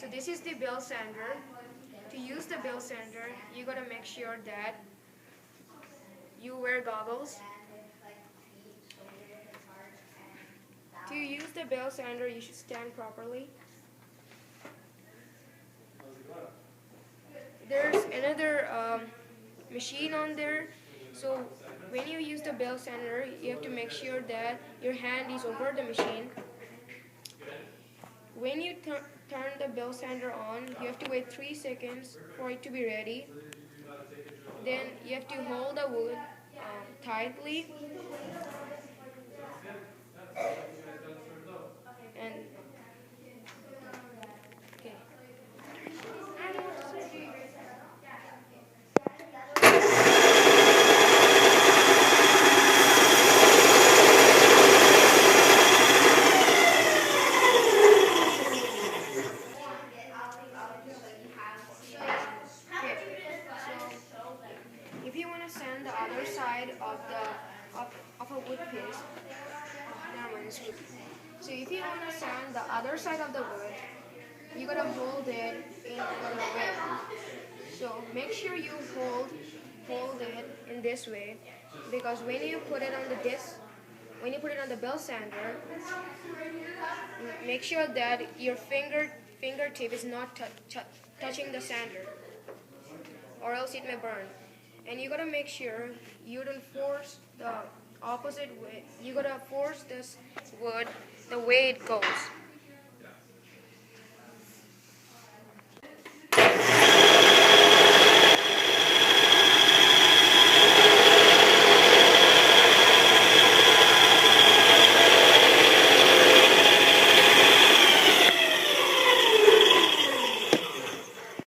So this is the bell sander. To use the bell sander, you gotta make sure that you wear goggles. To use the bell sander, you should stand properly. There's another machine on there. So when you use the bell sander, you have to make sure that your hand is over the machine. When you turn the bell sander on, you have to wait 3 seconds for it to be ready. Then you have to hold the wood tightly and okay. Okay. So if you want to sand the other side of a wood piece, never mind, it's wood. So if you want to sand the other side of the wood, you gotta hold it in the way. So make sure you hold it in this way, because when you put it on the disc, when you put it on the bell sander, make sure that your fingertip is not touching the sander, or else it may burn. And you gotta make sure you don't force the opposite way. You gotta force this wood the way it goes.